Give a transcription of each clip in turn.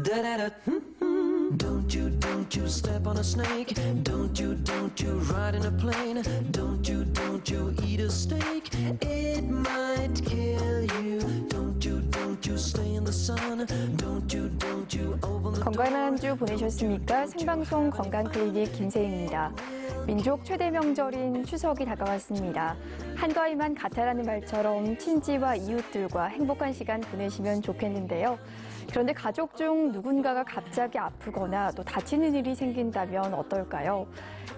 Da-da-da. Don't you step on a snake. Don't you ride in a plane. Don't you eat a steak. It might kill you. Don't you stay in the sun. Don't you open the door. 건강한 한 주 보내셨습니까? 생방송 건강클리닉 김세희입니다. 민족 최대 명절인 추석이 다가왔습니다. 한가위만 같아라는 말처럼 친지와 이웃들과 행복한 시간 보내시면 좋겠는데요. 그런데 가족 중 누군가가 갑자기 아프거나 또 다치는 일이 생긴다면 어떨까요?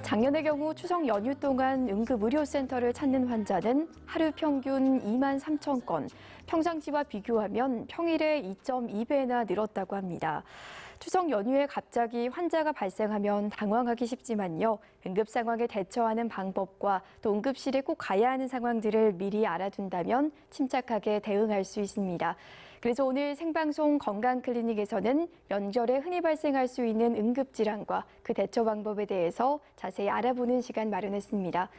작년의 경우 추석 연휴 동안 응급의료센터를 찾는 환자는 하루 평균 2만 3천 건, 평상시와 비교하면 평일에 2.2배나 늘었다고 합니다. 추석 연휴에 갑자기 환자가 발생하면 당황하기 쉽지만요. 응급 상황에 대처하는 방법과 또 응급실에 꼭 가야 하는 상황들을 미리 알아둔다면 침착하게 대응할 수 있습니다. 그래서 오늘 생방송 건강클리닉에서는 명절에 흔히 발생할 수 있는 응급질환과 그 대처 방법에 대해서 자세히 알아보는 시간 마련했습니다.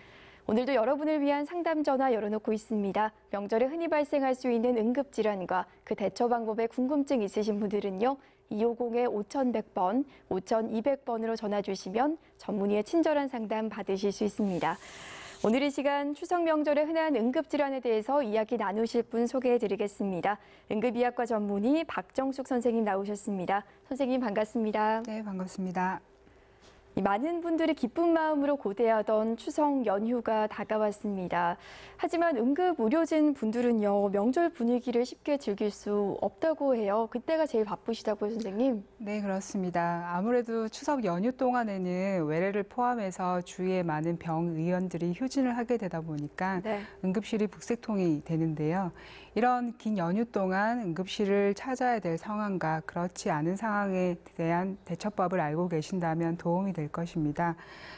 오늘도 여러분을 위한 상담 전화 열어놓고 있습니다. 명절에 흔히 발생할 수 있는 응급질환과 그 대처 방법에 궁금증 있으신 분들은요. 250-5100번, 5200번으로 전화 주시면 전문의의 친절한 상담 받으실 수 있습니다. 오늘 이 시간 추석 명절에 흔한 응급질환에 대해서 이야기 나누실 분 소개해드리겠습니다. 응급의학과 전문의 박정숙 선생님 나오셨습니다. 선생님 반갑습니다. 네, 반갑습니다. 많은 분들이 기쁜 마음으로 고대하던 추석 연휴가 다가왔습니다. 하지만 응급의료진 분들은요, 명절 분위기를 쉽게 즐길 수 없다고 해요. 그때가 제일 바쁘시다고요, 선생님? 네, 그렇습니다. 아무래도 추석 연휴 동안에는 외래를 포함해서 주위에 많은 병의원들이 휴진을 하게 되다 보니까 네. 응급실이 북새통이 되는데요. 이런 긴 연휴 동안 응급실을 찾아야 될 상황과 그렇지 않은 상황에 대한 대처법을 알고 계신다면 도움이 될 것입니다.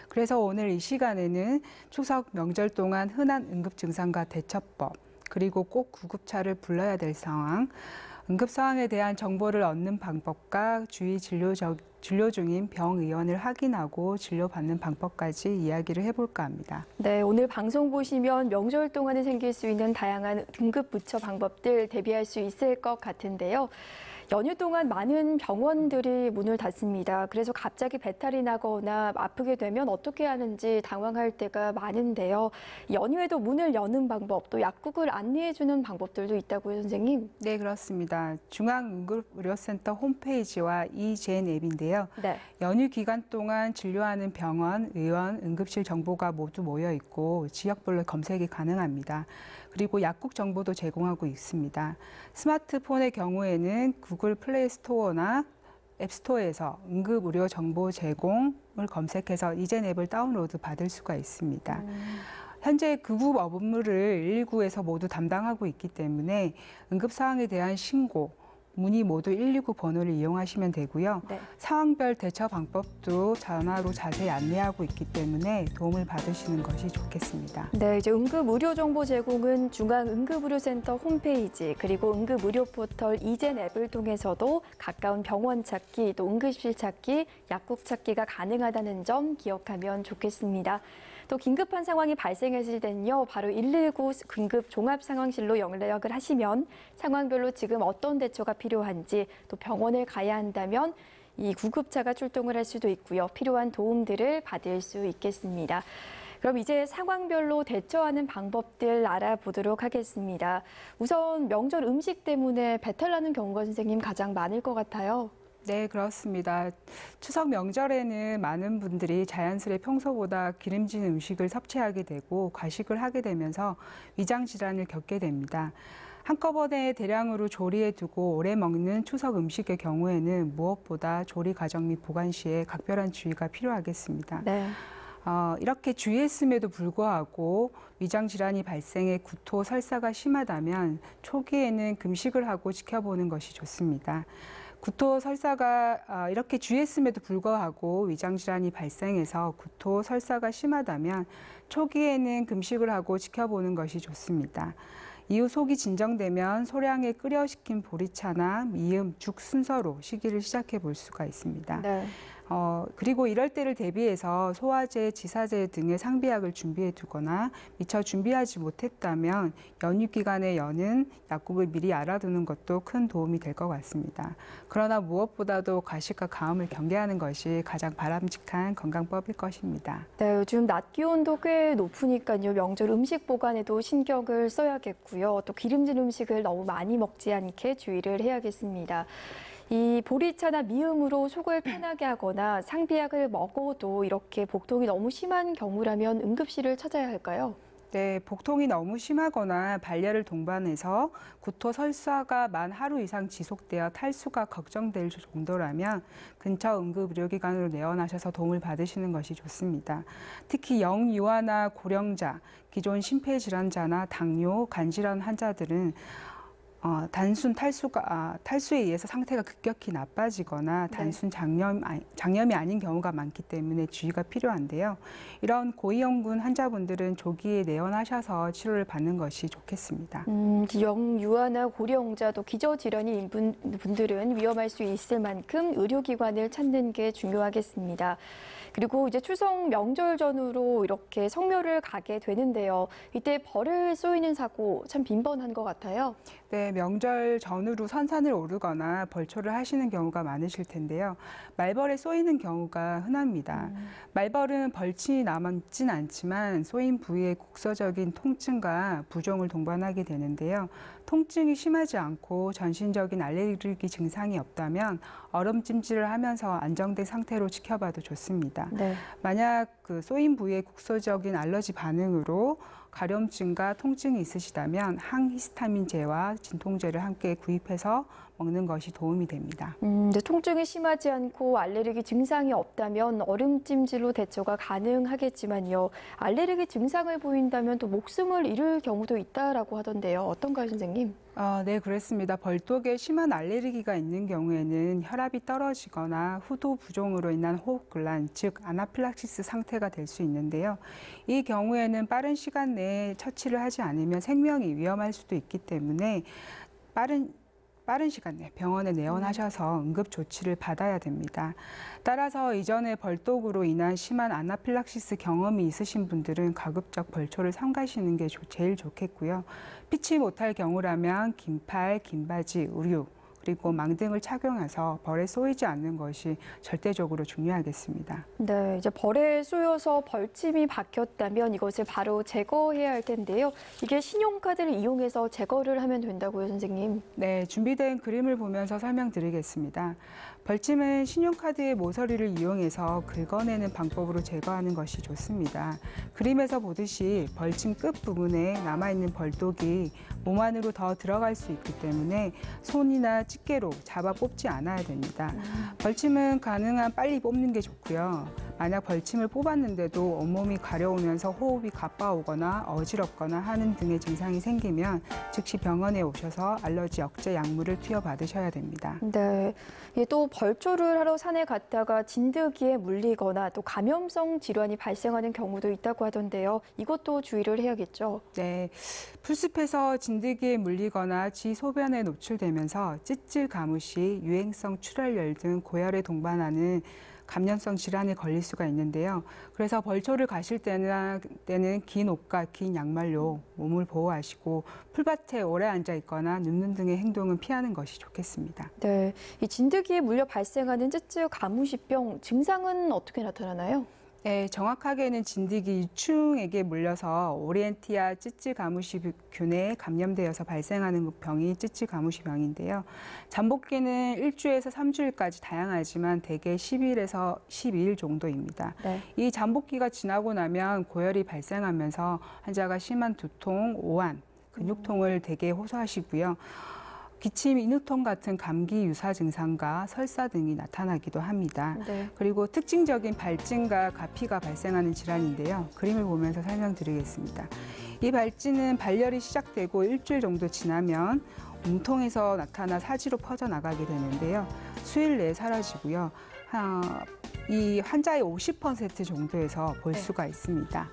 그래서 오늘 이 시간에는 추석 명절 동안 흔한 응급 증상과 대처법, 그리고 꼭 구급차를 불러야 될 상황, 응급 상황에 대한 정보를 얻는 방법과 주위 진료 중인 병의원을 확인하고 진료받는 방법까지 이야기를 해볼까 합니다. 네, 오늘 방송 보시면 명절 동안에 생길 수 있는 다양한 응급 부처 방법들 대비할 수 있을 것 같은데요. 연휴 동안 많은 병원들이 문을 닫습니다. 그래서 갑자기 배탈이 나거나 아프게 되면 어떻게 하는지 당황할 때가 많은데요. 연휴에도 문을 여는 방법, 또 약국을 안내해주는 방법들도 있다고요, 선생님? 네, 그렇습니다. 중앙응급의료센터 홈페이지와 이젠 앱인데요. 네. 연휴 기간 동안 진료하는 병원, 의원, 응급실 정보가 모두 모여 있고 지역별로 검색이 가능합니다. 그리고 약국 정보도 제공하고 있습니다. 스마트폰의 경우에는 구글 플레이 스토어나 앱스토어에서 응급의료 정보 제공을 검색해서 이젠 앱을 다운로드 받을 수가 있습니다. 현재 구급 업무를 119에서 모두 담당하고 있기 때문에 응급 상황에 대한 신고, 문의 모두 119 번호를 이용하시면 되고요. 네. 상황별 대처 방법도 전화로 자세히 안내하고 있기 때문에 도움을 받으시는 것이 좋겠습니다. 네, 이제 응급의료 정보 제공은 중앙응급의료센터 홈페이지 그리고 응급의료 포털 이젠 앱을 통해서도 가까운 병원 찾기, 또 응급실 찾기, 약국 찾기가 가능하다는 점 기억하면 좋겠습니다. 또 긴급한 상황이 발생했을 때는요, 바로 119 긴급 종합상황실로 연락을 하시면 상황별로 지금 어떤 대처가 필요한지, 또 병원을 가야 한다면 이 구급차가 출동을 할 수도 있고요. 필요한 도움들을 받을 수 있겠습니다. 그럼 이제 상황별로 대처하는 방법들 알아보도록 하겠습니다. 우선 명절 음식 때문에 배탈 나는 경우가 선생님 가장 많을 것 같아요. 네, 그렇습니다. 추석 명절에는 많은 분들이 자연스레 평소보다 기름진 음식을 섭취하게 되고 과식을 하게 되면서 위장 질환을 겪게 됩니다. 한꺼번에 대량으로 조리해 두고 오래 먹는 추석 음식의 경우에는 무엇보다 조리 과정 및 보관 시에 각별한 주의가 필요하겠습니다. 네. 이렇게 주의했음에도 불구하고 위장 질환이 발생해 구토, 설사가 심하다면 초기에는 금식을 하고 지켜보는 것이 좋습니다. 구토, 설사가 이렇게 주의했음에도 불구하고 위장 질환이 발생해서 구토, 설사가 심하다면 초기에는 금식을 하고 지켜보는 것이 좋습니다. 이후 속이 진정되면 소량의 끓여 식힌 보리차나 미음, 죽 순서로 식이를 시작해 볼 수가 있습니다. 네. 그리고 이럴 때를 대비해서 소화제, 지사제 등의 상비약을 준비해 두거나 미처 준비하지 못했다면 연휴 기간에 여는 약국을 미리 알아두는 것도 큰 도움이 될 것 같습니다. 그러나 무엇보다도 과식과 가음을 경계하는 것이 가장 바람직한 건강법일 것입니다. 네, 요즘 낮 기온도 꽤 높으니까요. 명절 음식 보관에도 신경을 써야겠고요. 또 기름진 음식을 너무 많이 먹지 않게 주의를 해야겠습니다. 이 보리차나 미음으로 속을 편하게 하거나 상비약을 먹어도 이렇게 복통이 너무 심한 경우라면 응급실을 찾아야 할까요? 네, 복통이 너무 심하거나 발열을 동반해서 구토 설사가 만 하루 이상 지속되어 탈수가 걱정될 정도라면 근처 응급의료기관으로 내원하셔서 도움을 받으시는 것이 좋습니다. 특히 영유아나 고령자, 기존 심폐질환자나 당뇨, 간질환 환자들은 단순 탈수에 의해서 상태가 급격히 나빠지거나 단순 장염이 아닌 경우가 많기 때문에 주의가 필요한데요. 이런 고위험군 환자분들은 조기에 내원하셔서 치료를 받는 것이 좋겠습니다. 영유아나 고령자 또 기저질환인 분들은 위험할 수 있을 만큼 의료기관을 찾는 게 중요하겠습니다. 그리고 이제 추석 명절 전후로 이렇게 성묘를 가게 되는데요. 이때 벌을 쏘이는 사고 참 빈번한 것 같아요. 네, 명절 전후로 선산을 오르거나 벌초를 하시는 경우가 많으실 텐데요. 말벌에 쏘이는 경우가 흔합니다. 말벌은 벌침이 남진 않지만 쏘인 부위에 국소적인 통증과 부종을 동반하게 되는데요. 통증이 심하지 않고 전신적인 알레르기 증상이 없다면 얼음찜질을 하면서 안정된 상태로 지켜봐도 좋습니다. 네. 만약 그 쏘인 부위에 국소적인 알러지 반응으로 가려움증과 통증이 있으시다면 항히스타민제와 진통제를 함께 구입해서 먹는 것이 도움이 됩니다. 근데 통증이 심하지 않고 알레르기 증상이 없다면 얼음찜질로 대처가 가능하겠지만요. 알레르기 증상을 보인다면 또 목숨을 잃을 경우도 있다라고 하던데요. 어떤가요, 선생님? 네, 그렇습니다. 벌독에 심한 알레르기가 있는 경우에는 혈압이 떨어지거나 후두 부종으로 인한 호흡곤란, 즉 아나필락시스 상태가 될 수 있는데요. 이 경우에는 빠른 시간 내에 처치를 하지 않으면 생명이 위험할 수도 있기 때문에 빠른 시간 내에 병원에 내원하셔서 응급 조치를 받아야 됩니다. 따라서 이전에 벌독으로 인한 심한 아나필락시스 경험이 있으신 분들은 가급적 벌초를 삼가시는 게 제일 좋겠고요. 피치 못할 경우라면 긴팔, 긴바지, 의류, 그리고 망등을 착용해서 벌에 쏘이지 않는 것이 절대적으로 중요하겠습니다. 네, 이제 벌에 쏘여서 벌침이 박혔다면 이것을 바로 제거해야 할 텐데요. 이게 신용카드를 이용해서 제거를 하면 된다고요, 선생님? 네, 준비된 그림을 보면서 설명드리겠습니다. 벌침은 신용카드의 모서리를 이용해서 긁어내는 방법으로 제거하는 것이 좋습니다. 그림에서 보듯이 벌침 끝부분에 남아있는 벌독이 몸 안으로 더 들어갈 수 있기 때문에 손이나 집게로 잡아 뽑지 않아야 됩니다. 벌침은 가능한 빨리 뽑는 게 좋고요. 만약 벌침을 뽑았는데도 온몸이 가려우면서 호흡이 가빠오거나 어지럽거나 하는 등의 증상이 생기면 즉시 병원에 오셔서 알러지 억제 약물을 투여받으셔야 됩니다. 네, 또 벌초를 하러 산에 갔다가 진드기에 물리거나 또 감염성 질환이 발생하는 경우도 있다고 하던데요. 이것도 주의를 해야겠죠? 네, 풀숲에서 진드기에 물리거나 지 소변에 노출되면서 찌질 가무시, 유행성 출혈열 등 고열에 동반하는 감염성 질환에 걸릴 수가 있는데요. 그래서 벌초를 가실 때는 긴 옷과 긴 양말로 몸을 보호하시고 풀밭에 오래 앉아 있거나 눕는 등의 행동은 피하는 것이 좋겠습니다. 네, 이 진드기에 물려 발생하는 찌질 가무시병 증상은 어떻게 나타나나요? 네, 정확하게는 진드기 유충에게 물려서 오리엔티아 찌찌가무시균에 감염되어서 발생하는 병이 찌찌가무시병인데요. 잠복기는 1주에서 3주일까지 다양하지만 대개 10일에서 12일 정도입니다. 네. 이 잠복기가 지나고 나면 고열이 발생하면서 환자가 심한 두통, 오한, 근육통을 대개 호소하시고요. 기침, 인후통 같은 감기 유사 증상과 설사 등이 나타나기도 합니다. 네. 그리고 특징적인 발진과 가피가 발생하는 질환인데요. 그림을 보면서 설명드리겠습니다. 이 발진은 발열이 시작되고 일주일 정도 지나면 몸통에서 나타나 사지로 퍼져나가게 되는데요. 수일 내에 사라지고요. 이 환자의 50% 정도에서 볼 네. 수가 있습니다.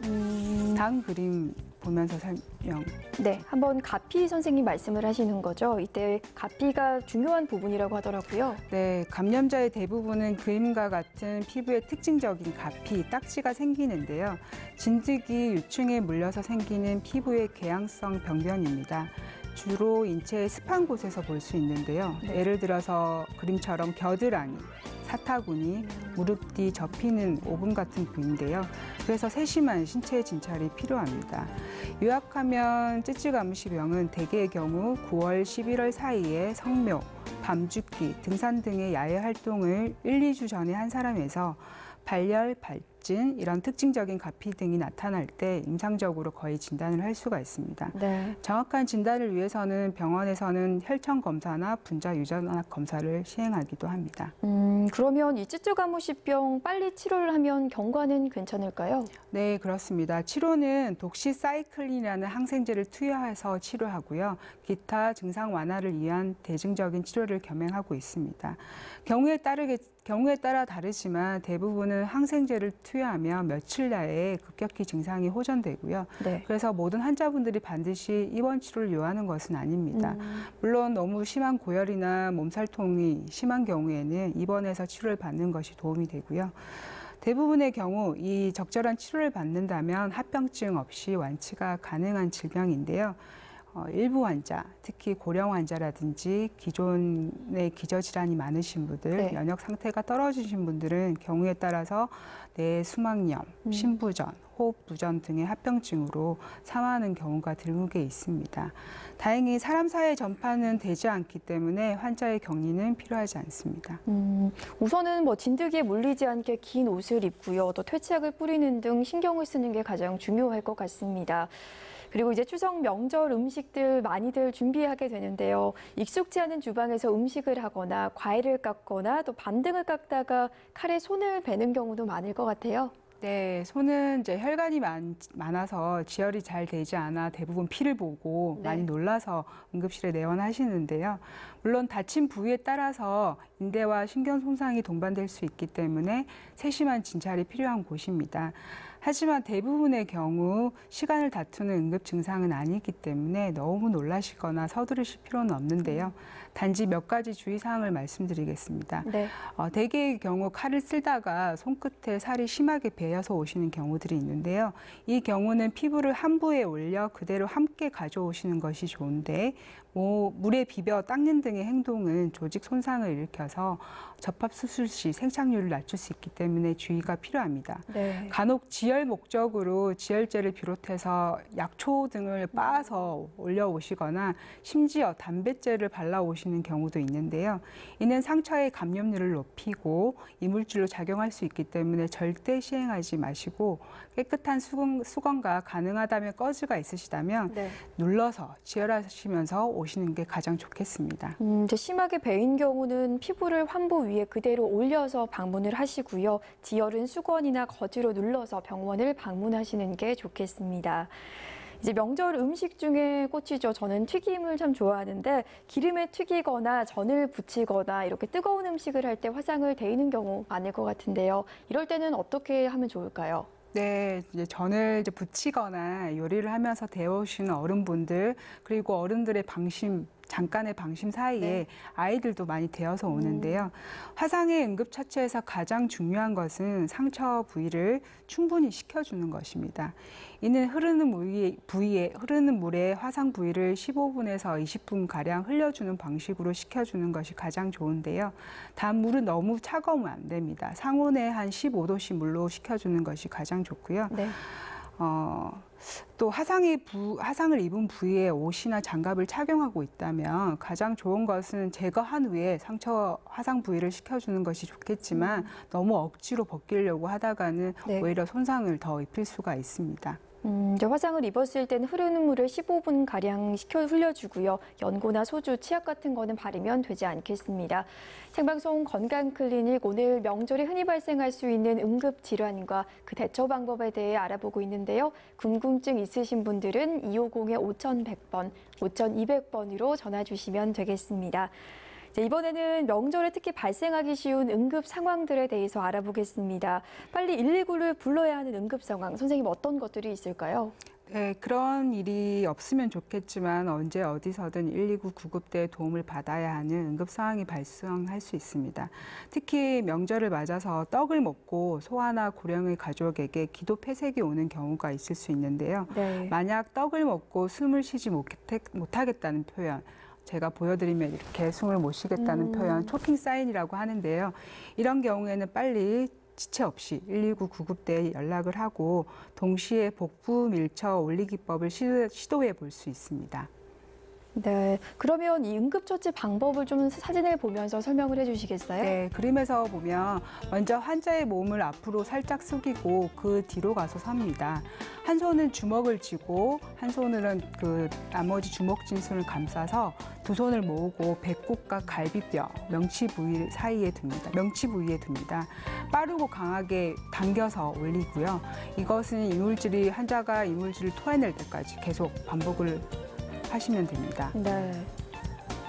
다음 그림 보면서 설명. 네, 한번 가피 선생님 말씀을 하시는 거죠. 이때 가피가 중요한 부분이라고 하더라고요. 네, 감염자의 대부분은 그림과 같은 피부에 특징적인 가피, 딱지가 생기는데요. 진드기 유충에 물려서 생기는 피부의 궤양성 병변입니다. 주로 인체의 습한 곳에서 볼 수 있는데요. 네. 예를 들어서 그림처럼 겨드랑이, 사타구니, 무릎 뒤 접히는 오금 같은 부위인데요. 그래서 세심한 신체 진찰이 필요합니다. 요약하면 찌찌가무시병은 대개의 경우 9월, 11월 사이에 성묘, 밤죽기, 등산 등의 야외 활동을 1, 2주 전에 한 사람에서 발열, 발진 이런 특징적인 가피 등이 나타날 때 임상적으로 거의 진단을 할 수가 있습니다. 네. 정확한 진단을 위해서는 병원에서는 혈청 검사나 분자 유전학 검사를 시행하기도 합니다. 그러면 이 찌찌가무시병 빨리 치료를 하면 경과는 괜찮을까요? 네, 그렇습니다. 치료는 독시사이클린이라는 항생제를 투여해서 치료하고요. 기타 증상 완화를 위한 대증적인 치료를 겸행하고 있습니다. 경우에 따라 다르지만 대부분은 항생제를 투여하면 며칠 내에 급격히 증상이 호전되고요. 네. 그래서 모든 환자분들이 반드시 입원 치료를 요하는 것은 아닙니다. 물론 너무 심한 고열이나 몸살통이 심한 경우에는 입원해서 치료를 받는 것이 도움이 되고요. 대부분의 경우 이 적절한 치료를 받는다면 합병증 없이 완치가 가능한 질병인데요. 일부 환자, 특히 고령 환자라든지 기존의 기저질환이 많으신 분들, 네. 면역 상태가 떨어지신 분들은 경우에 따라서 뇌 수막염, 신부전, 호흡부전 등의 합병증으로 사망하는 경우가 드물게 있습니다. 다행히 사람 사이에 전파는 되지 않기 때문에 환자의 격리는 필요하지 않습니다. 우선은 진드기에 물리지 않게 긴 옷을 입고요. 또 퇴치약을 뿌리는 등 신경을 쓰는 게 가장 중요할 것 같습니다. 그리고 이제 추석 명절 음식들 많이들 준비하게 되는데요. 익숙지 않은 주방에서 음식을 하거나 과일을 깎거나 또 밤 등을 깎다가 칼에 손을 베는 경우도 많을 것 같아요. 네, 손은 이제 혈관이 많아서 지혈이 잘 되지 않아 대부분 피를 보고 네. 많이 놀라서 응급실에 내원하시는데요. 물론 다친 부위에 따라서 인대와 신경 손상이 동반될 수 있기 때문에 세심한 진찰이 필요한 곳입니다. 하지만 대부분의 경우 시간을 다투는 응급 증상은 아니기 때문에 너무 놀라시거나 서두르실 필요는 없는데요. 단지 몇 가지 주의사항을 말씀드리겠습니다. 네. 대개의 경우 칼을 쓸다가 손끝에 살이 심하게 베어서 오시는 경우들이 있는데요. 이 경우는 피부를 한 부에 올려 그대로 함께 가져오시는 것이 좋은데 물에 비벼 닦는 등의 행동은 조직 손상을 일으켜서 접합수술 시 생착률을 낮출 수 있기 때문에 주의가 필요합니다. 네. 간혹 지혈 목적으로 지혈제를 비롯해서 약초 등을 빻아서 올려오시거나 심지어 담뱃재를 발라오시는 경우도 있는데요. 이는 상처의 감염률을 높이고 이물질로 작용할 수 있기 때문에 절대 시행하지 마시고 깨끗한 수건과 가능하다면 꺼즈가 있으시다면 네. 눌러서 지혈하시면서 오시는 게 가장 좋겠습니다. 이제 심하게 베인 경우는 피부를 환부 위에 그대로 올려서 방문을 하시고요. 지혈은 수건이나 거즈로 눌러서 병원을 방문하시는 게 좋겠습니다. 이제 명절 음식 중에 꽂히죠. 저는 튀김을 참 좋아하는데 기름에 튀기거나 전을 부치거나 이렇게 뜨거운 음식을 할 때 화상을 데이는 경우 많을 것 같은데요. 이럴 때는 어떻게 하면 좋을까요? 네, 이제 전을 부치거나 요리를 하면서 데워오시는 어른분들 그리고 어른들의 잠깐의 방심 사이에 네. 아이들도 많이 되어서 오는데요. 화상의 응급 처치에서 가장 중요한 것은 상처 부위를 충분히 식혀주는 것입니다. 이는 흐르는 물에 화상 부위를 15분에서 20분 가량 흘려주는 방식으로 식혀주는 것이 가장 좋은데요. 단 물은 너무 차가우면 안 됩니다. 상온에 한 15도씨 물로 식혀주는 것이 가장 좋고요. 네. 또 화상을 입은 부위에 옷이나 장갑을 착용하고 있다면 가장 좋은 것은 제거한 후에 화상 부위를 식혀주는 것이 좋겠지만 너무 억지로 벗기려고 하다가는 네. 오히려 손상을 더 입힐 수가 있습니다. 이제 화상을 입었을 때는 흐르는 물을 15분가량 흘려주고요. 연고나 소주, 치약 같은 거는 바르면 되지 않겠습니다. 생방송 건강클리닉 오늘 명절에 흔히 발생할 수 있는 응급질환과 그 대처 방법에 대해 알아보고 있는데요. 궁금증 있으신 분들은 250-5100번, 5200번으로 전화 주시면 되겠습니다. 네, 이번에는 명절에 특히 발생하기 쉬운 응급 상황들에 대해서 알아보겠습니다. 빨리 119를 불러야 하는 응급 상황, 선생님 어떤 것들이 있을까요? 네, 그런 일이 없으면 좋겠지만 언제 어디서든 119 구급대의 도움을 받아야 하는 응급 상황이 발생할 수 있습니다. 특히 명절을 맞아서 떡을 먹고 소아나 고령의 가족에게 기도 폐색이 오는 경우가 있을 수 있는데요. 네. 만약 떡을 먹고 숨을 쉬지 못하겠다는 표현, 제가 보여드리면 이렇게 숨을 못 쉬겠다는 표현, 초킹 사인이라고 하는데요. 이런 경우에는 빨리 지체 없이 119 구급대에 연락을 하고 동시에 복부 밀처 올리기법을 시도해 볼 수 있습니다. 네, 그러면 이 응급처치 방법을 좀 사진을 보면서 설명을 해주시겠어요? 네, 그림에서 보면 먼저 환자의 몸을 앞으로 살짝 숙이고 그 뒤로 가서 섭니다. 한 손은 주먹을 쥐고 한 손으로는 그 나머지 주먹 쥔 손을 감싸서 두 손을 모으고 배꼽과 갈비뼈, 명치 부위 사이에 둡니다. 명치 부위에 둡니다. 빠르고 강하게 당겨서 올리고요. 이것은 환자가 이물질을 토해낼 때까지 계속 반복을 하시면 됩니다. 네.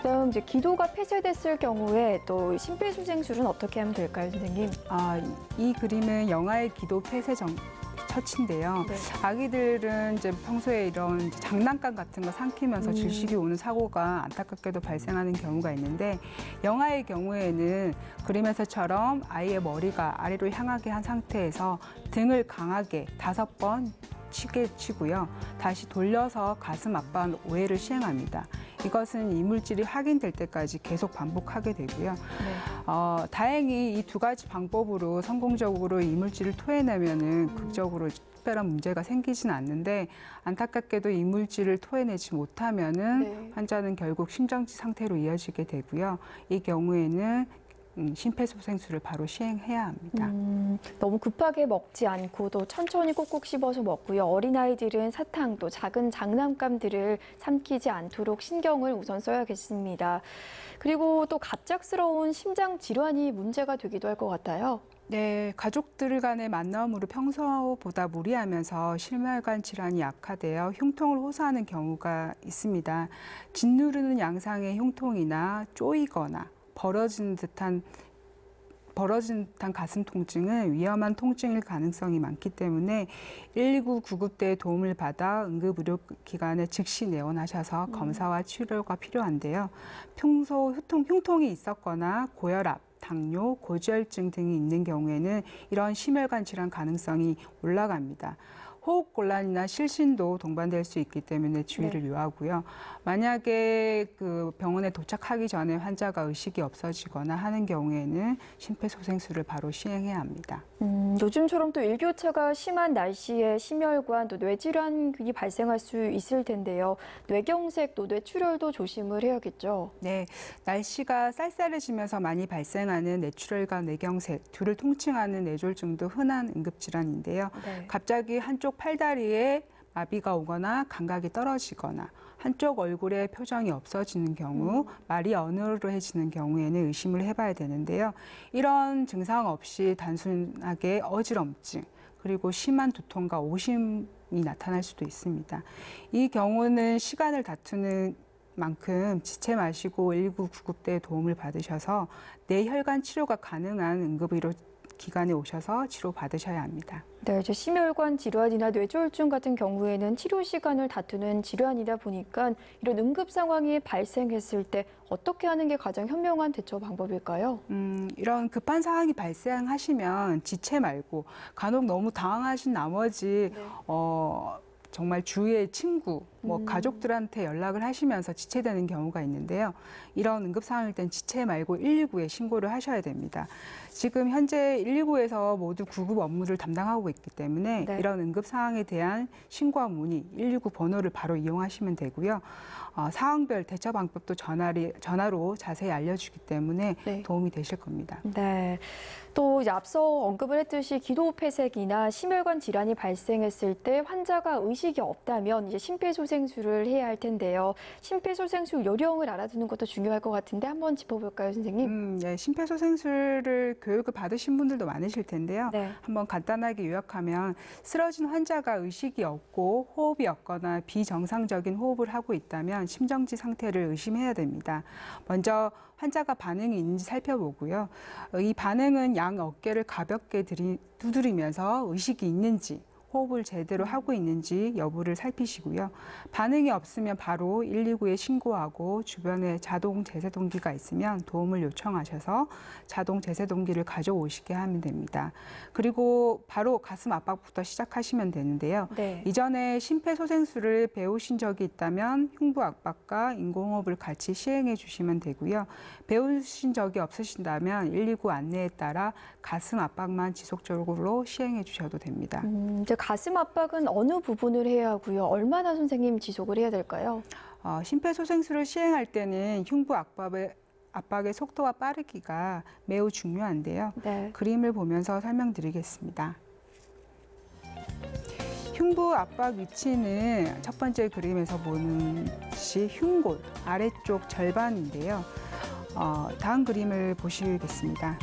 그럼 이제 기도가 폐쇄됐을 경우에 또 심폐소생술은 어떻게 하면 될까요, 선생님? 이 그림은 영아의 기도 폐쇄 처치인데요. 네. 아기들은 이제 평소에 이런 장난감 같은 거 삼키면서 질식이 오는 사고가 안타깝게도 발생하는 경우가 있는데 영아의 경우에는 그림에서처럼 아이의 머리가 아래로 향하게 한 상태에서 등을 강하게 5번 치게 치고요. 다시 돌려서 가슴 압박 오해를 시행합니다. 이것은 이물질이 확인될 때까지 계속 반복하게 되고요. 네. 다행히 이 두 가지 방법으로 성공적으로 이물질을 토해내면은 극적으로 특별한 문제가 생기진 않는데 안타깝게도 이물질을 토해내지 못하면은 네. 환자는 결국 심정지 상태로 이어지게 되고요. 이 경우에는 심폐소생술을 바로 시행해야 합니다. 너무 급하게 먹지 않고 또 천천히 꼭꼭 씹어서 먹고요. 어린아이들은 사탕 또 작은 장난감들을 삼키지 않도록 신경을 우선 써야겠습니다. 그리고 또 갑작스러운 심장 질환이 문제가 되기도 할 것 같아요. 네, 가족들 간의 만남으로 평소보다 무리하면서 심혈관 질환이 악화되어 흉통을 호소하는 경우가 있습니다. 짓누르는 양상의 흉통이나 쪼이거나 벌어진 듯한 가슴 통증은 위험한 통증일 가능성이 많기 때문에 119 구급대의 도움을 받아 응급의료기관에 즉시 내원하셔서 검사와 치료가 필요한데요. 평소 흉통이 있었거나 고혈압, 당뇨, 고지혈증 등이 있는 경우에는 이런 심혈관 질환 가능성이 올라갑니다. 호흡곤란이나 실신도 동반될 수 있기 때문에 주의를 요하고요. 만약에 그 병원에 도착하기 전에 환자가 의식이 없어지거나 하는 경우에는 심폐소생술을 바로 시행해야 합니다. 요즘처럼 또 일교차가 심한 날씨에 심혈관 또 뇌질환이 발생할 수 있을 텐데요. 뇌경색 또 뇌출혈도 조심을 해야겠죠. 네, 날씨가 쌀쌀해지면서 많이 발생하는 뇌출혈과 뇌경색, 둘을 통칭하는 뇌졸중도 흔한 응급질환인데요. 네. 갑자기 한쪽 팔다리에 마비가 오거나 감각이 떨어지거나 한쪽 얼굴에 표정이 없어지는 경우, 말이 어눌해지는 경우에는 의심을 해봐야 되는데요. 이런 증상 없이 단순하게 어지럼증, 그리고 심한 두통과 오심이 나타날 수도 있습니다. 이 경우는 시간을 다투는 만큼 지체 마시고 119 구급대의 도움을 받으셔서 뇌혈관 치료가 가능한 응급의료 기관에 오셔서 치료 받으셔야 합니다. 네, 이제 심혈관 질환이나 뇌졸중 같은 경우에는 치료 시간을 다투는 질환이다 보니까 이런 응급 상황이 발생했을 때 어떻게 하는 게 가장 현명한 대처 방법일까요? 이런 급한 상황이 발생하시면 지체 말고 간혹 너무 당황하신 나머지 정말 주위의 친구, 가족들한테 연락을 하시면서 지체되는 경우가 있는데요. 이런 응급 상황일 땐 지체 말고 119에 신고를 하셔야 됩니다. 지금 현재 119에서 모두 구급 업무를 담당하고 있기 때문에 이런 응급 상황에 대한 신고와 문의 119 번호를 바로 이용하시면 되고요. 상황별 대처 방법도 전화로 자세히 알려주기 때문에 도움이 되실 겁니다. 네. 또 이제 앞서 언급을 했듯이 기도 폐색이나 심혈관 질환이 발생했을 때 환자가 의식 의식이 없다면 이제 심폐소생술을 해야 할 텐데요. 심폐소생술 요령을 알아두는 것도 중요할 것 같은데 한번 짚어볼까요, 선생님? 네, 심폐소생술을 교육을 받으신 분들도 많으실 텐데요. 네. 한번 간단하게 요약하면 쓰러진 환자가 의식이 없고 호흡이 없거나 비정상적인 호흡을 하고 있다면 심정지 상태를 의심해야 됩니다. 먼저 환자가 반응이 있는지 살펴보고요. 이 반응은 양 어깨를 가볍게 두드리면서 의식이 있는지, 호흡을 제대로 하고 있는지 여부를 살피시고요. 반응이 없으면 바로 119에 신고하고 주변에 자동 제세동기가 있으면 도움을 요청하셔서 자동 제세동기를 가져오시게 하면 됩니다. 그리고 바로 가슴 압박부터 시작하시면 되는데요. 네. 이전에 심폐소생술을 배우신 적이 있다면 흉부 압박과 인공호흡을 같이 시행해 주시면 되고요. 배우신 적이 없으신다면 119 안내에 따라 가슴 압박만 지속적으로 시행해 주셔도 됩니다. 이제 가슴 압박은 어느 부분을 해야 하고요? 얼마나 선생님 지속을 해야 될까요? 심폐소생술을 시행할 때는 흉부 압박의 속도와 빠르기가 매우 중요한데요. 네. 그림을 보면서 설명드리겠습니다. 흉부 압박 위치는 첫 번째 그림에서 보는 듯이 흉골 아래쪽 절반인데요. 다음 그림을 보시겠습니다.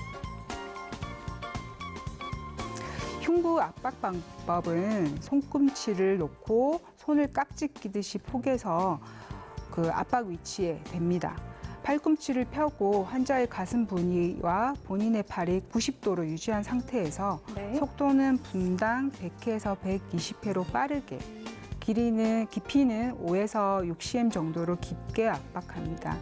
흉부 압박 방법은 손꿈치를 놓고 손을 깍지 끼듯이 포개서 그 압박 위치에 댑니다. 팔꿈치를 펴고 환자의 가슴 부위와 본인의 팔이 90도로 유지한 상태에서 네. 속도는 분당 100회에서 120회로 빠르게, 깊이는 5에서 6cm 정도로 깊게 압박합니다.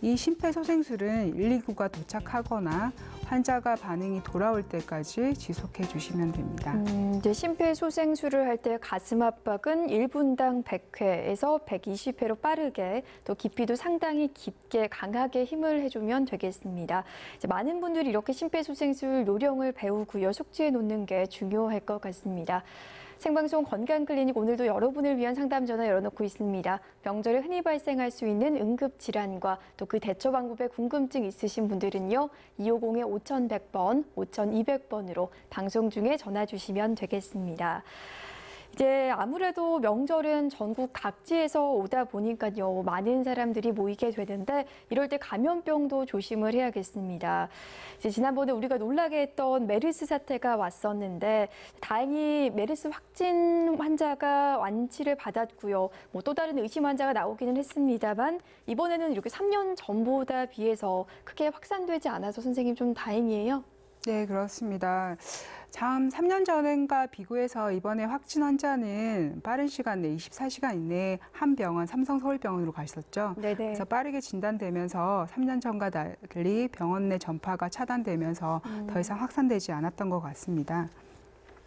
이 심폐소생술은 119가 도착하거나 환자가 반응이 돌아올 때까지 지속해 주시면 됩니다. 이제 심폐소생술을 할 때 가슴 압박은 1분당 100회에서 120회로 빠르게, 또 깊이도 상당히 깊게 강하게 힘을 해주면 되겠습니다. 이제 많은 분들이 이렇게 심폐소생술 요령을 배우고요, 숙지해 놓는 게 중요할 것 같습니다. 생방송 건강클리닉, 오늘도 여러분을 위한 상담 전화 열어놓고 있습니다. 명절에 흔히 발생할 수 있는 응급질환과 또 그 대처 방법에 궁금증 있으신 분들은요, 250-5100번, 5200번으로 방송 중에 전화 주시면 되겠습니다. 이제 아무래도 명절은 전국 각지에서 오다 보니까요, 많은 사람들이 모이게 되는데 이럴 때 감염병도 조심을 해야겠습니다. 이제 지난번에 우리가 놀라게 했던 메르스 사태가 왔었는데 다행히 메르스 확진 환자가 완치를 받았고요. 또 다른 의심 환자가 나오기는 했습니다만 이번에는 이렇게 3년 전보다 비해서 크게 확산되지 않아서 선생님 좀 다행이에요. 네, 그렇습니다. 참 3년 전과 비교해서 이번에 확진 환자는 빠른 시간 내에 24시간 이내에 한 병원, 삼성서울병원으로 갔었죠. 네네. 그래서 빠르게 진단되면서 3년 전과 달리 병원 내 전파가 차단되면서 더 이상 확산되지 않았던 것 같습니다.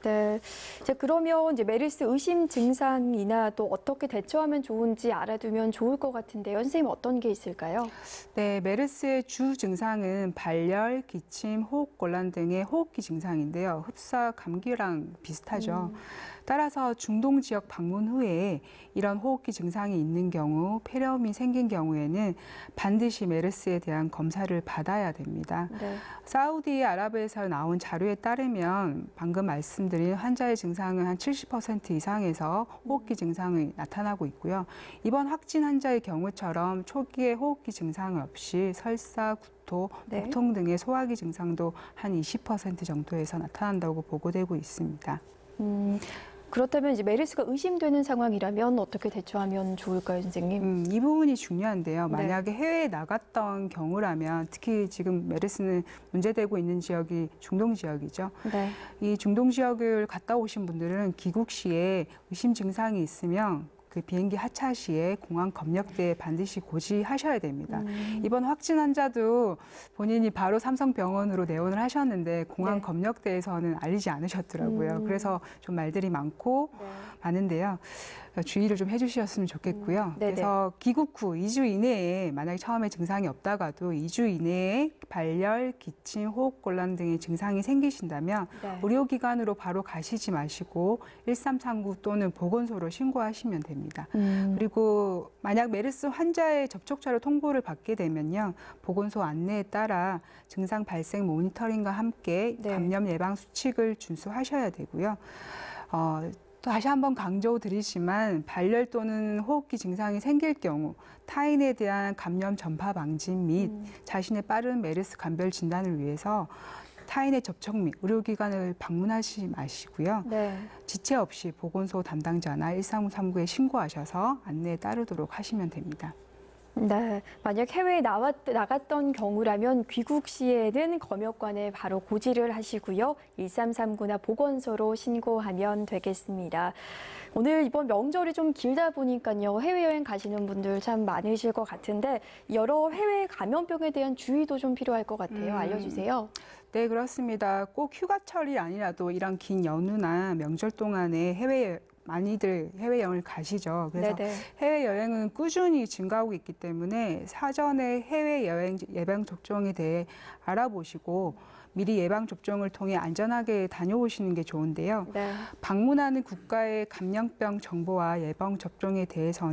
네. 이제 그러면 이제 메르스 의심 증상이나 또 어떻게 대처하면 좋은지 알아두면 좋을 것 같은데요. 선생님 어떤 게 있을까요? 네, 메르스의 주 증상은 발열, 기침, 호흡곤란 등의 호흡기 증상인데요. 흡사 감기랑 비슷하죠. 따라서 중동 지역 방문 후에 이런 호흡기 증상이 있는 경우, 폐렴이 생긴 경우에는 반드시 메르스에 대한 검사를 받아야 됩니다. 네. 사우디아라비아에서 나온 자료에 따르면 방금 말씀드린 환자의 증상은 한 70% 이상에서 호흡기 증상이 나타나고 있고요. 이번 확진 환자의 경우처럼 초기에 호흡기 증상 없이 설사, 구토, 네. 복통 등의 소화기 증상도 한 20% 정도에서 나타난다고 보고되고 있습니다. 그렇다면 이제 메르스가 의심되는 상황이라면 어떻게 대처하면 좋을까요, 선생님? 이 부분이 중요한데요. 네. 만약에 해외에 나갔던 경우라면 특히 지금 메르스는 문제되고 있는 지역이 중동 지역이죠. 네. 이 중동 지역을 갔다 오신 분들은 귀국 시에 의심 증상이 있으면 그 비행기 하차 시에 공항 검역대에 반드시 고지하셔야 됩니다. 이번 확진 환자도 본인이 바로 삼성병원으로 내원을 하셨는데 공항 네. 검역대에서는 알리지 않으셨더라고요. 그래서 좀 말들이 네. 많은데요. 주의를 좀 해주셨으면 좋겠고요. 네네. 그래서 귀국 후 2주 이내에 만약에 처음에 증상이 없다가도 2주 이내에 발열, 기침, 호흡곤란 등의 증상이 생기신다면 네. 의료기관으로 바로 가시지 마시고 1339 또는 보건소로 신고하시면 됩니다. 그리고 만약 메르스 환자의 접촉자로 통보를 받게 되면요, 보건소 안내에 따라 증상 발생 모니터링과 함께 네. 감염 예방 수칙을 준수하셔야 되고요. 또 다시 한번 강조드리지만 발열 또는 호흡기 증상이 생길 경우 타인에 대한 감염 전파 방지 및 자신의 빠른 메르스 감별 진단을 위해서 타인의 접촉 및 의료기관을 방문하지 마시고요. 네. 지체 없이 보건소 담당자나 1339에 신고하셔서 안내에 따르도록 하시면 됩니다. 네, 만약 해외에 나갔던 경우라면 귀국 시에는 검역관에 바로 고지를 하시고요. 1339나 보건소로 신고하면 되겠습니다. 오늘 이번 명절이 좀 길다 보니까요. 해외여행 가시는 분들 참 많으실 것 같은데 여러 해외 감염병에 대한 주의도 좀 필요할 것 같아요. 알려주세요. 네, 그렇습니다. 꼭 휴가철이 아니라도 이런 긴 연휴나 명절 동안에 많이들 해외여행을 가시죠. 그래서 네네. 해외여행은 꾸준히 증가하고 있기 때문에 사전에 해외여행 예방접종에 대해 알아보시고 미리 예방접종을 통해 안전하게 다녀오시는 게 좋은데요. 네. 방문하는 국가의 감염병 정보와 예방접종에 대해서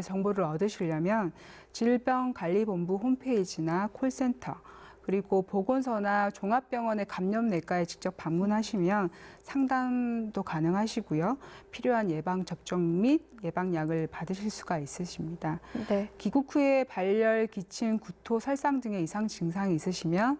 정보를 얻으시려면 질병관리본부 홈페이지나 콜센터, 그리고 보건소나 종합병원의 감염내과에 직접 방문하시면 상담도 가능하시고요. 필요한 예방접종 및 예방약을 받으실 수가 있으십니다. 네. 귀국 후에 발열, 기침, 구토, 설상 등의 이상 증상이 있으시면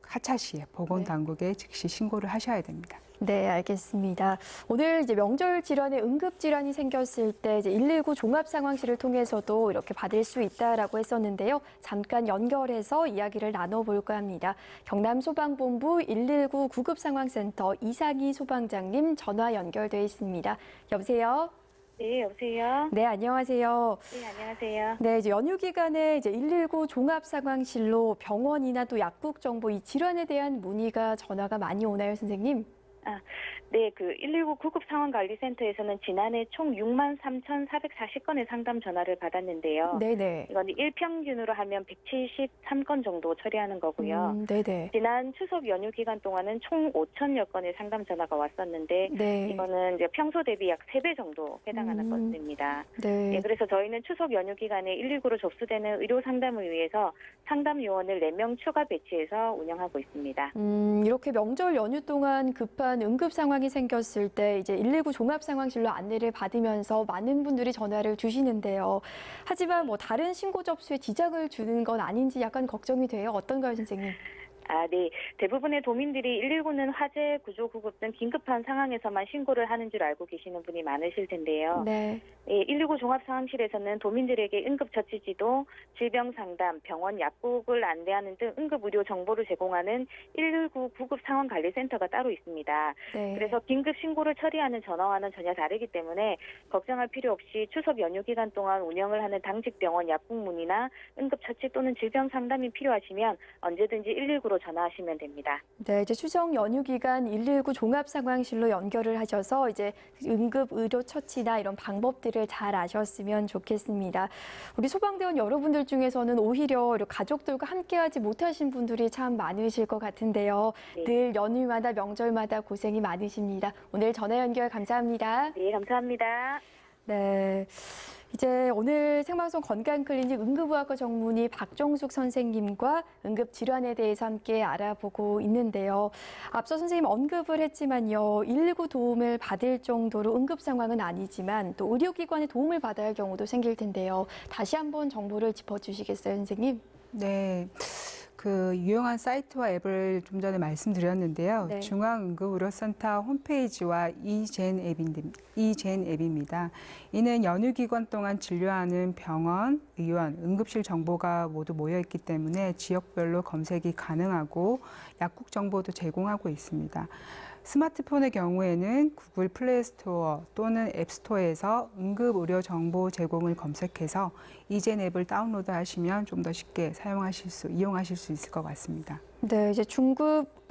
하차 시에 보건당국에 즉시 신고를 하셔야 됩니다. 네, 알겠습니다. 오늘 이제 명절 질환에 응급 질환이 생겼을 때 이제 119 종합 상황실을 통해서도 이렇게 받을 수 있다라고 했었는데요. 잠깐 연결해서 이야기를 나눠볼까 합니다. 경남 소방본부 119 구급 상황센터 이상희 소방장님 전화 연결돼 있습니다. 여보세요? 네, 여보세요? 네, 안녕하세요. 네, 안녕하세요. 네, 이제 연휴 기간에 이제 119 종합 상황실로 병원이나 또 약국 정보 이 질환에 대한 문의가 전화가 많이 오나요, 선생님? 네, 그 119 구급상황관리센터에서는 지난해 총 63,440건의 상담 전화를 받았는데요. 네네. 이건 일평균으로 하면 173건 정도 처리하는 거고요. 네네. 지난 추석 연휴 기간 동안은 총 5,000여 건의 상담 전화가 왔었는데 네. 이거는 이제 평소 대비 약 3배 정도 해당하는 건수입니다. 네. 예, 그래서 저희는 추석 연휴 기간에 119로 접수되는 의료 상담을 위해서 상담 요원을 4명 추가 배치해서 운영하고 있습니다. 이렇게 명절 연휴 동안 급한 응급 상황이 생겼을 때 이제 119 종합 상황실로 안내를 받으면서 많은 분들이 전화를 주시는데요. 하지만 뭐 다른 신고 접수에 지장을 주는 건 아닌지 약간 걱정이 돼요. 어떤가요, 선생님? 네. 대부분의 도민들이 119는 화재, 구조, 구급 등 긴급한 상황에서만 신고를 하는 줄 알고 계시는 분이 많으실 텐데요. 네. 119 종합상황실에서는 도민들에게 응급처치 지도, 질병상담, 병원, 약국을 안내하는 등 응급의료 정보를 제공하는 119 구급상황관리센터가 따로 있습니다. 네. 그래서 긴급 신고를 처리하는 전화와는 전혀 다르기 때문에 걱정할 필요 없이 추석 연휴 기간 동안 운영을 하는 당직병원 약국 문의나 응급처치 또는 질병상담이 필요하시면 언제든지 119로 전화하시면 됩니다. 네, 이제 추석 연휴 기간 119 종합 상황실로 연결을 하셔서 이제 응급 의료 처치나 이런 방법들을 잘 아셨으면 좋겠습니다. 우리 소방대원 여러분들 중에서는 오히려 가족들과 함께하지 못하신 분들이 참 많으실 것 같은데요. 네. 늘 연휴마다 명절마다 고생이 많으십니다. 오늘 전화 연결 감사합니다. 네, 감사합니다. 네. 이제 오늘 생방송 건강클리닉 응급의학과 전문의 박정숙 선생님과 응급질환에 대해서 함께 알아보고 있는데요. 앞서 선생님 언급을 했지만요. 119 도움을 받을 정도로 응급 상황은 아니지만 또 의료기관의 도움을 받아야 할 경우도 생길 텐데요. 다시 한번 정보를 짚어주시겠어요, 선생님? 네. 그 유용한 사이트와 앱을 좀 전에 말씀드렸는데요. 네. 중앙응급의료센터 홈페이지와 이젠 앱입니다. 이는 연휴 기간 동안 진료하는 병원, 의원, 응급실 정보가 모두 모여 있기 때문에 지역별로 검색이 가능하고 약국 정보도 제공하고 있습니다. 스마트폰의 경우에는 구글 플레이 스토어 또는 앱 스토어에서 응급의료 정보 제공을 검색해서 이젠 앱을 다운로드 하시면 좀 더 쉽게 이용하실 수 있을 것 같습니다. 네, 이제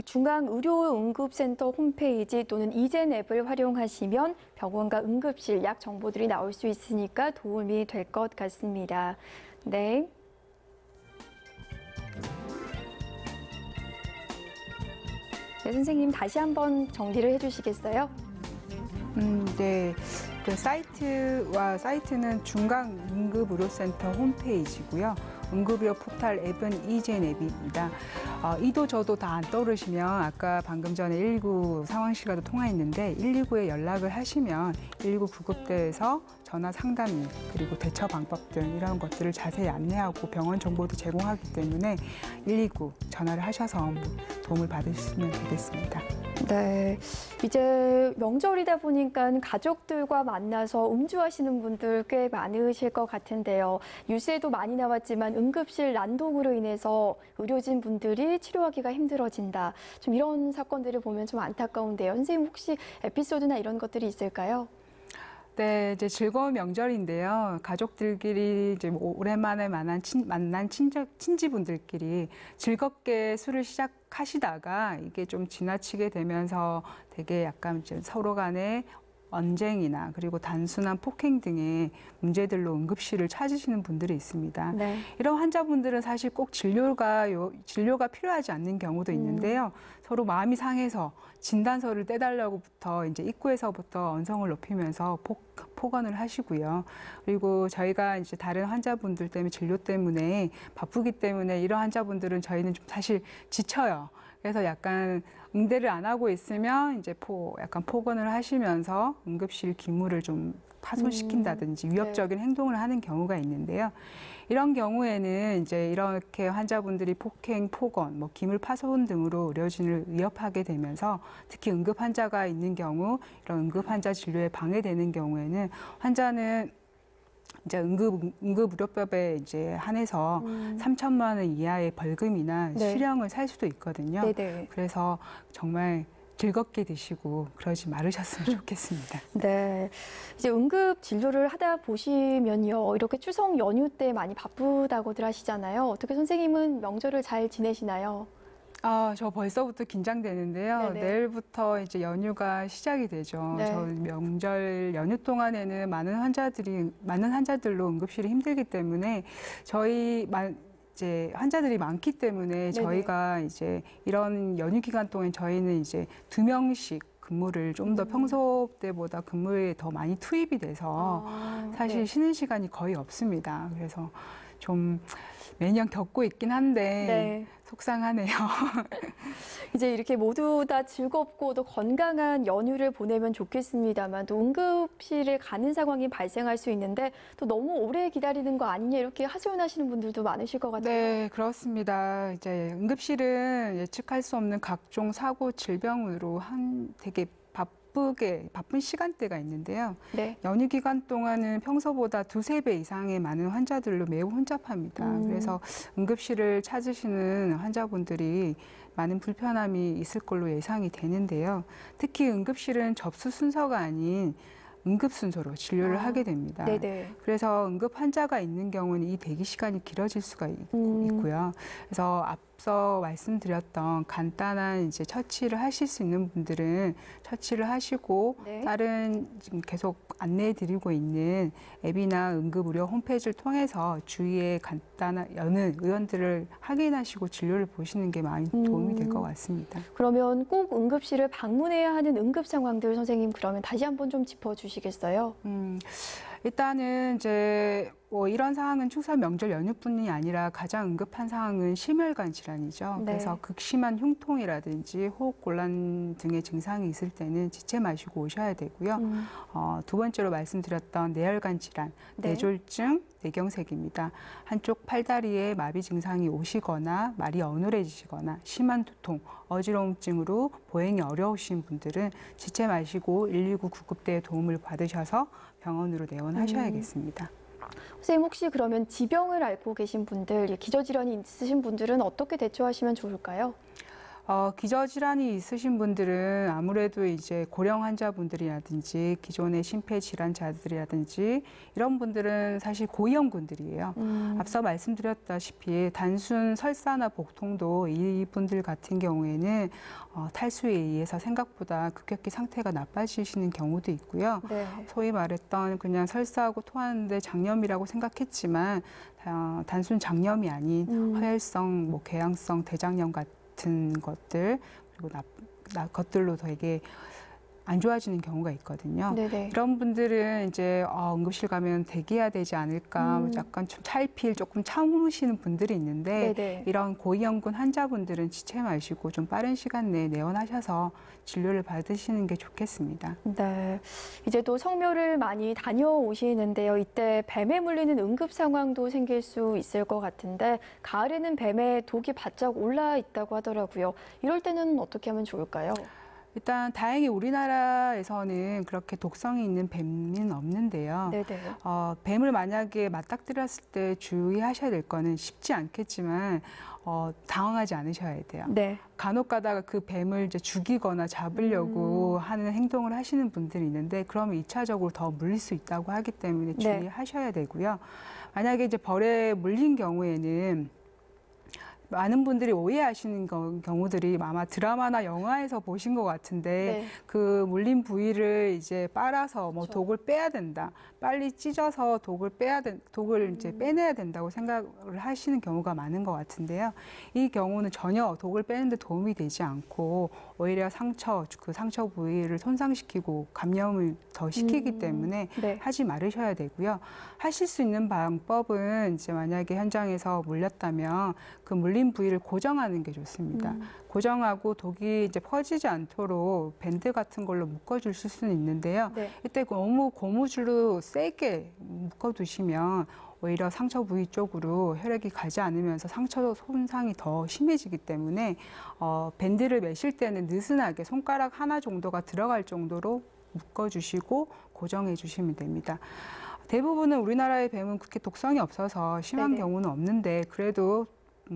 중앙의료응급센터 홈페이지 또는 이젠 앱을 활용하시면 병원과 응급실 약 정보들이 나올 수 있으니까 도움이 될 것 같습니다. 네. 네, 선생님 다시 한번 정리를 해주시겠어요? 네. 그 사이트는 중앙응급의료센터 홈페이지고요. 응급의료 포털 앱은 이젠 앱입니다. 이도 저도 다 안 떠오르시면 아까 방금 전에 119 상황실과도 통화했는데 119에 연락을 하시면 119 구급대에서 전화 상담 그리고 대처 방법들 이런 것들을 자세히 안내하고 병원 정보도 제공하기 때문에 119 전화를 하셔서 도움을 받으시면 되겠습니다. 네, 이제 명절이다 보니까 가족들과 만나서 음주하시는 분들 꽤 많으실 것 같은데요. 뉴스에도 많이 나왔지만 응급실 난동으로 인해서 의료진 분들이 치료하기가 힘들어진다. 좀 이런 사건들을 보면 좀 안타까운데요. 선생님 혹시 에피소드나 이런 것들이 있을까요? 네, 이제 즐거운 명절인데요. 가족들끼리 이제 오랜만에 만난 친지분들끼리 즐겁게 술을 시작하시다가 이게 좀 지나치게 되면서 되게 약간 이제 서로 간에 언쟁이나 그리고 단순한 폭행 등의 문제들로 응급실을 찾으시는 분들이 있습니다. 네. 이런 환자분들은 사실 꼭 진료가 필요하지 않는 경우도 있는데요. 서로 마음이 상해서 진단서를 떼달라고부터 이제 입구에서부터 언성을 높이면서 폭언을 하시고요. 그리고 저희가 이제 다른 환자분들 때문에 진료 때문에 바쁘기 때문에 이런 환자분들은 저희는 좀 사실 지쳐요. 그래서 약간 응대를 안 하고 있으면 이제 약간 폭언을 하시면서 응급실 기물을 좀 파손시킨다든지 위협적인 행동을 하는 경우가 있는데요. 이런 경우에는 이제 이렇게 환자분들이 폭행, 폭언, 기물 파손 등으로 의료진을 위협하게 되면서 특히 응급 환자가 있는 경우 이런 응급 환자 진료에 방해되는 경우에는 환자는 이제 응급의료법에 이제 한해서 3천만 원 이하의 벌금이나 네. 실형을 살 수도 있거든요. 네네. 그래서 정말 즐겁게 드시고 그러지 말으셨으면 좋겠습니다. 네, 이제 응급 진료를 하다 보시면요, 이렇게 추석 연휴 때 많이 바쁘다고들 하시잖아요. 어떻게 선생님은 명절을 잘 지내시나요? 저 벌써부터 긴장되는데요. 네네. 내일부터 이제 연휴가 시작이 되죠. 네. 저 명절 연휴 동안에는 많은 환자들로 응급실이 힘들기 때문에 이제 환자들이 많기 때문에 네네. 저희가 이제 이런 연휴 기간 동안 저희는 이제 2명씩 근무를 좀 더 평소 때보다 근무에 더 많이 투입이 돼서 사실 네. 쉬는 시간이 거의 없습니다. 그래서 좀 매년 겪고 있긴 한데 네. 속상하네요. 이제 이렇게 모두 다 즐겁고 또 건강한 연휴를 보내면 좋겠습니다만 또 응급실에 가는 상황이 발생할 수 있는데 또 너무 오래 기다리는 거 아니냐 이렇게 하소연하시는 분들도 많으실 것 같아요. 네, 그렇습니다. 이제 응급실은 예측할 수 없는 각종 사고, 질병으로 되게 바쁜 시간대가 있는데요. 네. 연휴 기간 동안은 평소보다 2~3배 이상의 많은 환자들로 매우 혼잡합니다. 그래서 응급실을 찾으시는 환자분들이 많은 불편함이 있을 걸로 예상이 되는데요. 특히 응급실은 접수 순서가 아닌 응급 순서로 진료를 하게 됩니다. 네네. 그래서 응급 환자가 있는 경우는 이 대기 시간이 길어질 수가 있고요. 그래서 앞서 말씀드렸던 간단한 이제 처치를 하실 수 있는 분들은 처치를 하시고 네. 다른 지금 계속 안내해드리고 있는 앱이나 응급의료 홈페이지를 통해서 주위에 간단한 여는 의원들을 확인하시고 진료를 보시는 게 많이 도움이 될 것 같습니다. 그러면 꼭 응급실을 방문해야 하는 응급 상황들 선생님 그러면 다시 한번 좀 짚어주시겠어요? 일단은 이제 이런 상황은 추석 명절 연휴뿐이 아니라 가장 응급한 상황은 심혈관 질환이죠. 네. 그래서 극심한 흉통이라든지 호흡 곤란 등의 증상이 있을 때는 지체 마시고 오셔야 되고요. 두 번째로 말씀드렸던 뇌혈관 질환, 네. 뇌졸중, 뇌경색입니다. 한쪽 팔다리에 마비 증상이 오시거나 말이 어눌해지시거나 심한 두통, 어지러움증으로 보행이 어려우신 분들은 지체 마시고 119 구급대의 도움을 받으셔서 병원으로 내원하셔야겠습니다. 선생님 혹시 그러면 지병을 앓고 계신 분들, 기저질환이 있으신 분들은 어떻게 대처하시면 좋을까요? 기저질환이 있으신 분들은 아무래도 이제 고령 환자분들이라든지 기존의 심폐질환자들이라든지 이런 분들은 사실 고위험군들이에요. 앞서 말씀드렸다시피 단순 설사나 복통도 이분들 같은 경우에는 탈수에 의해서 생각보다 급격히 상태가 나빠지시는 경우도 있고요. 네. 소위 말했던 그냥 설사하고 토하는데 장염이라고 생각했지만 단순 장염이 아닌 허혈성, 궤양성 대장염 같은 것들 그리고 것들로 되게 안 좋아지는 경우가 있거든요. 네네. 이런 분들은 이제 응급실 가면 대기해야 되지 않을까, 약간 좀 차일피일 조금 참으시는 분들이 있는데 네네. 이런 고위험군 환자분들은 지체 마시고 좀 빠른 시간 내에 내원하셔서 진료를 받으시는 게 좋겠습니다. 네. 이제 또 성묘를 많이 다녀오시는데요. 이때 뱀에 물리는 응급 상황도 생길 수 있을 것 같은데 가을에는 뱀에 독이 바짝 올라 있다고 하더라고요. 이럴 때는 어떻게 하면 좋을까요? 일단 다행히 우리나라에서는 그렇게 독성이 있는 뱀은 없는데요. 네네. 뱀을 만약에 맞닥뜨렸을 때 주의하셔야 될 거는 쉽지 않겠지만 당황하지 않으셔야 돼요. 네. 간혹 가다가 그 뱀을 이제 죽이거나 잡으려고 하는 행동을 하시는 분들이 있는데 그러면 2차적으로 더 물릴 수 있다고 하기 때문에 네. 주의하셔야 되고요. 만약에 이제 벌에 물린 경우에는 많은 분들이 오해하시는 경우들이 아마 드라마나 영화에서 보신 것 같은데 네. 그 물린 부위를 이제 빨아서 뭐 그렇죠. 독을 빼야 된다. 빨리 찢어서 독을 이제 빼내야 된다고 생각을 하시는 경우가 많은 것 같은데요. 이 경우는 전혀 독을 빼는 데 도움이 되지 않고 오히려 그 상처 부위를 손상시키고 감염을 더 시키기 때문에 네. 하지 말으셔야 되고요. 하실 수 있는 방법은 이제 만약에 현장에서 물렸다면 그 물린 부위를 고정하는 게 좋습니다. 고정하고 독이 이제 퍼지지 않도록 밴드 같은 걸로 묶어주실 수는 있는데요. 네. 이때 너무 고무줄로 세게 묶어두시면 오히려 상처 부위 쪽으로 혈액이 가지 않으면서 상처 손상이 더 심해지기 때문에 밴드를 매실 때는 느슨하게 손가락 하나 정도가 들어갈 정도로 묶어주시고 고정해 주시면 됩니다. 대부분은 우리나라의 뱀은 그렇게 독성이 없어서 심한 네네. 경우는 없는데 그래도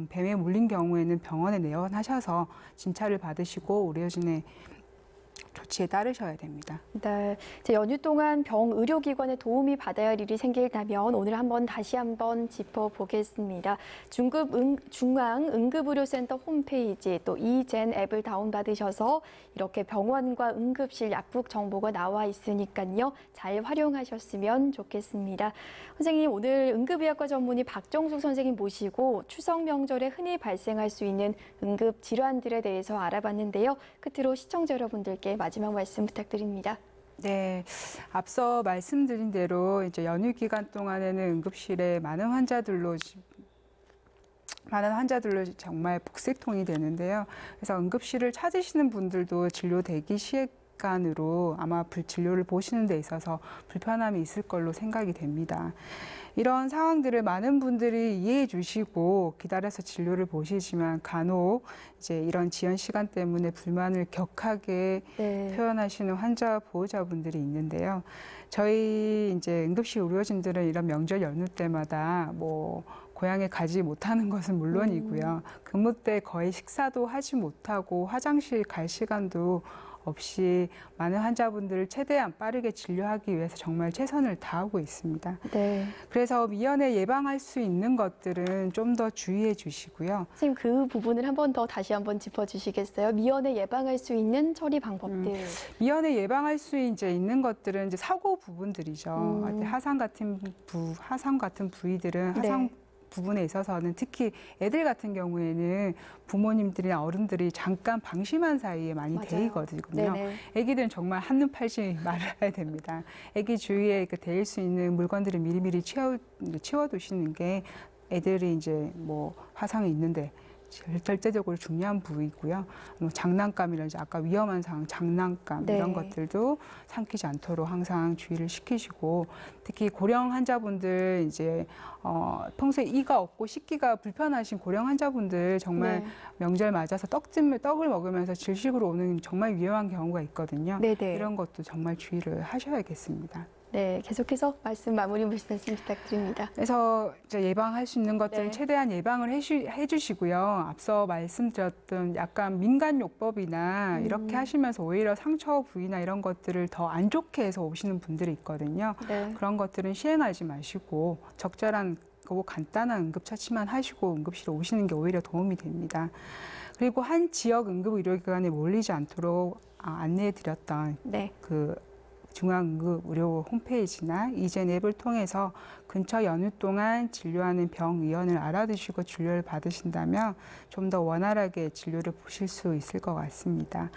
뱀에 물린 경우에는 병원에 내원하셔서 진찰을 받으시고 의료진의 조치에 따르셔야 됩니다. 네, 이제 연휴 동안 병 의료기관에 도움이 받아야 할 일이 생긴다면 오늘 다시 한번 짚어보겠습니다. 중앙응급의료센터 홈페이지 또 이젠 앱을 다운받으셔서 이렇게 병원과 응급실 약국 정보가 나와 있으니까요. 잘 활용하셨으면 좋겠습니다. 선생님, 오늘 응급의학과 전문의 박정숙 선생님 모시고 추석 명절에 흔히 발생할 수 있는 응급 질환들에 대해서 알아봤는데요. 끝으로 시청자 여러분들께 마지막 말씀 부탁드립니다. 네, 앞서 말씀드린 대로 이제 연휴 기간 동안에는 응급실에 많은 환자들로 정말 복색통이 되는데요. 그래서 응급실을 찾으시는 분들도 진료 대기 시간으로 아마 진료를 보시는 데 있어서 불편함이 있을 걸로 생각이 됩니다. 이런 상황들을 많은 분들이 이해해 주시고 기다려서 진료를 보시지만 간혹 이제 이런 지연 시간 때문에 불만을 격하게 표현하시는 환자 보호자분들이 있는데요. 저희 이제 응급실 의료진들은 이런 명절 연휴 때마다 뭐 고향에 가지 못하는 것은 물론이고요. 근무 때 거의 식사도 하지 못하고 화장실 갈 시간도 없이 많은 환자분들을 최대한 빠르게 진료하기 위해서 정말 최선을 다하고 있습니다. 네. 그래서 미연에 예방할 수 있는 것들은 좀 더 주의해 주시고요. 선생님, 그 부분을 다시 한번 짚어주시겠어요? 미연에 예방할 수 있는 처리 방법들. 미연에 예방할 수 있는 것들은 이제 사고 부분들이죠. 화상 같은 부위들은 화상 부분에 있어서는 특히 애들 같은 경우에는 부모님들이나 어른들이 잠깐 방심한 사이에 많이 데이거든요. 애기들은 정말 한눈 팔지 말아야 됩니다. 애기 주위에 데일 수 있는 물건들을 미리미리 치워두시는 게 애들이 이제 뭐 화상이 있는데 절대적으로 중요한 부위고요. 뭐 장난감이라든지 아까 위험한 상황, 장난감 이런 것들도 삼키지 않도록 항상 주의를 시키시고 특히 고령 환자분들 이제 평소에 이가 없고 씻기가 불편하신 고령 환자분들 정말 명절 맞아서 떡을 먹으면서 질식으로 오는 정말 위험한 경우가 있거든요. 이런 것도 정말 주의를 하셔야겠습니다. 네, 계속해서 말씀 마무리 말씀 부탁드립니다. 그래서 이제 예방할 수 있는 것들은 최대한 예방을 해주시고요. 앞서 말씀드렸던 약간 민간요법이나 이렇게 하시면서 오히려 상처 부위나 이런 것들을 더 안 좋게 해서 오시는 분들이 있거든요. 그런 것들은 시행하지 마시고 적절한 거고 간단한 응급처치만 하시고 응급실에 오시는 게 오히려 도움이 됩니다. 그리고 한 지역 응급의료기관에 몰리지 않도록 안내해드렸던 그 중앙응급의료 홈페이지나 이젠 앱을 통해서 근처 연휴 동안 진료하는 병 의원을 알아두시고 진료를 받으신다면 좀 더 원활하게 진료를 보실 수 있을 것 같습니다.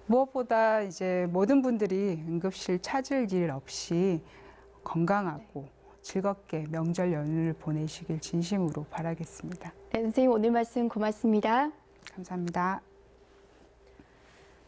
무엇보다 이제 모든 분들이 응급실 찾을 일 없이 건강하고 즐겁게 명절 연휴를 보내시길 진심으로 바라겠습니다. 네, 선생님 오늘 말씀 고맙습니다. 감사합니다.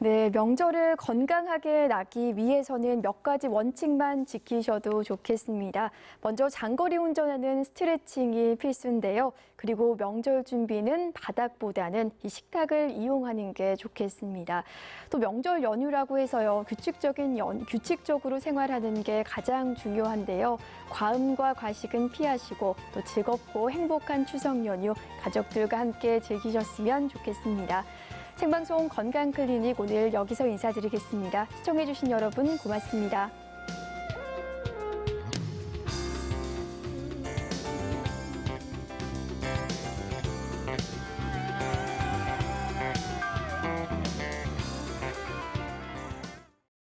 네, 명절을 건강하게 나기 위해서는 몇 가지 원칙만 지키셔도 좋겠습니다. 먼저 장거리 운전하는 스트레칭이 필수인데요. 그리고 명절 준비는 바닥보다는 이 식탁을 이용하는 게 좋겠습니다. 또 명절 연휴라고 해서요, 규칙적으로 생활하는 게 가장 중요한데요. 과음과 과식은 피하시고 또 즐겁고 행복한 추석 연휴 가족들과 함께 즐기셨으면 좋겠습니다. 생방송 건강클리닉 오늘 여기서 인사드리겠습니다. 시청해주신 여러분 고맙습니다.